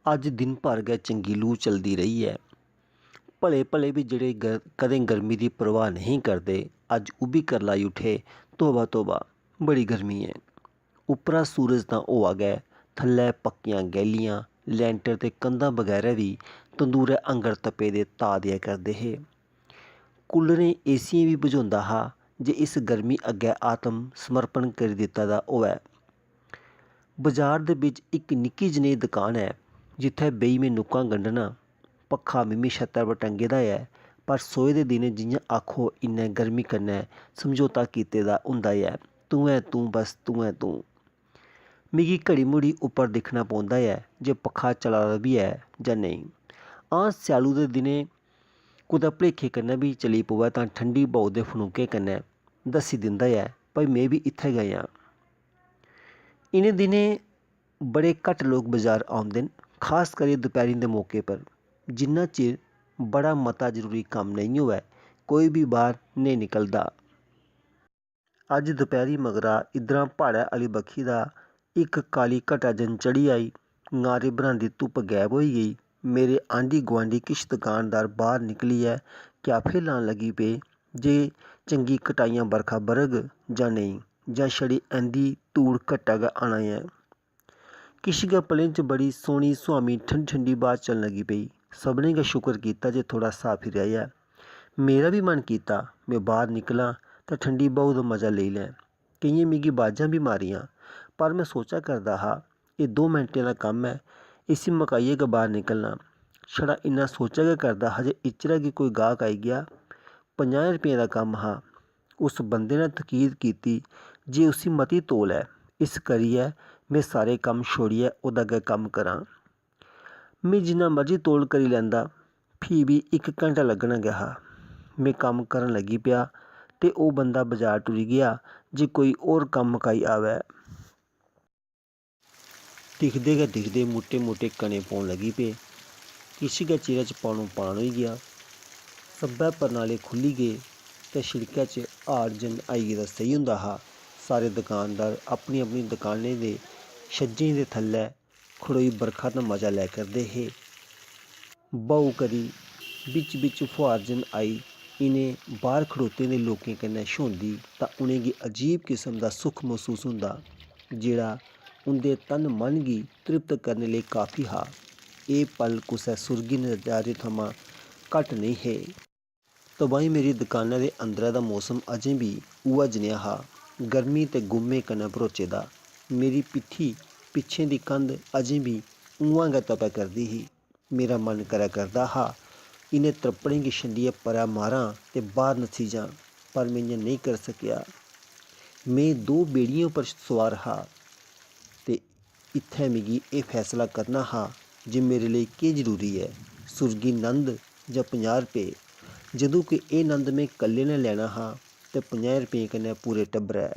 ਅੱਜ दिन भर गै चंगी लू चलदी रही है। भले भले भी जेह्ड़े कदें गर्मी दी परवाह नहीं करदे अज्ज ओह् बी कर लाई उठे। तौबा तौबा बड़ी गर्मी है। उप्परा सूरज तां होआ गै, थल्लै पक्कियां गैलियां लैंटर ते कंधां बगैरा बी तंदूरै आंगर तपे दे ता देआ करदे हे। कूलरें एसियें बी बुझोंदा हा जे इस गर्मी अग्गै आत्म समर्पण करी दित्ता दा होऐ। बाजार दे बिच्च इक निक्की जनेही दकान है जित्थै बेही में नुक्कां गंढना। पक्खा मिमी छत्तै पर टंगे दा ऐ, पर सोहे दे दिनें जि'यां आखो इन्नै गर्मी कन्नै समझौता कीते दा होंदा ऐ। तूं ऐ तूं, बस तूं ऐ तूं। मिगी घड़ी मुड़ी उप्पर दिक्खना पौंदा ऐ जे पक्खा चला दा बी ऐ जां नेईं। हां, स्यालू दे दिनें कुतै भलेखे कन्नै बी चली पवै तां ठंडी ब्हाऊ दे फनूके कन्नै दस्सी दिंदा ऐ भाई में बी इत्थै गै आं। इ'नें दिनें बड़े घट्ट लोक बाजार औंदे न, खास करियै दपैह्रीं दे मौके पर। जिन्ना चिर बड़ा मता जरूरी कम्म नेईं होऐ कोई बी बाह्र नेईं निकलदा। अज्ज दपैह्री मगरा इद्धरा प्हाड़ै आह्ली बक्खी दा इक काली घटा जन चढ़ी आई। ङारे भरांदी धुप्प गैब होई गेई। मेरे आंढी गुआंढी किश दकानदार बाह्र निकलियै क्याफे लान लगी पे जे चंगी घटाइयां बरखा बरग जां नेईं, जां छड़ी ऐंधी धूड़ घट्टा गै आना ऐ। किश गै पलें च बड़ी सोह्नी सुहामी ठंडी ठंडी ब्हा चलन लगी पेई। सभनें गै शुकर कीता जे थोह्ड़ा साह् फिरेआ ऐ। मेरा बी मन कीता में बाह्र निकलां ते ठंडी ब्हाऊ दा मजा लेई लैं। केइयें मिगी बाजां बी मारियां, पर में सोचा करदा हा एह् 2 मिंटें दा कम्म ऐ, इसी मकाइयै गै बाह्र निकलना। छड़ा इन्ना सोचा गै करदा हा जे इच्चरा गी कोई गाह्क आई गेआ। 50 रपेंऽ दा कम्म हा। उस बंदे ने तकीद कीती जे उसी मती तौल ऐ, इस करियै में सारे कम्म छोड़ियै ओह्दा गै कम्म करां। में जिन्ना मर्जी तौल करी लैंदा, फ्ही बी 1 घैंटा लग्गना गै हा। में कम्म करन लगी पेआ ते ओह् बंदा बाजार टुरी गेआ जे कोई होर कम्म मकाई आवै। दिखदे गै दिखदे मुट्टे मुट्टे कणे पौन लगी पे। किश गै चिरै च पानों पान होई गेआ। सब्भै परनाले खु'ल्ली गे ते शिड़कै च हाड़ जन आई गेदा सेही होंदा हा। सारे दकानदार अपनी अपनी दकानें दे छज्जें दे थल्लै खड़ोई बरखा दा मजा लै करदे हे। ब्हाऊ करी बिच्च बिच्च फुहार जन आई इ'नें बाह्र खड़ोते दे लोकें कन्नै छ्होंदी तां उ'नेंगी अजीब किस्म दा सुख मसूस होंदा, जेह्ड़ा उं'दे तन मन गी तृप्त करने लेई काफी हा। एह् पल कुसै सुर्गी नजारे थमां घट्ट नेईं हे। तोबाहीं मेरी दकाना दे अंदरै दा मौसम अजें बी उ'ऐ जनेहा हा, गर्मी ते गुम्मे कन्नै भरोचे दा। मेरी पिट्ठी पिच्छें दी कंध अजें बी उ'आं गै तपै करदी ही। मेरा मन करै करदा हा इ'नें त्रप्पड़ें गी छंडियै परै मारां ते बाह्र नस्सी जां, पर में इ'यां नेईं करी सकेआ। में 2 बेड़ियें उप्पर सोआर हा ते इत्थै मिगी एह् फैसला करना हा जे मेरे लेई केह् जरूरी ऐ, सुर्गी नंद जां 50 रपेऽ। जदूं कि एह् नंद में कल्ले ने लैना हा ते 50 रपेंऽ कन्नै पूरे टब्बरै।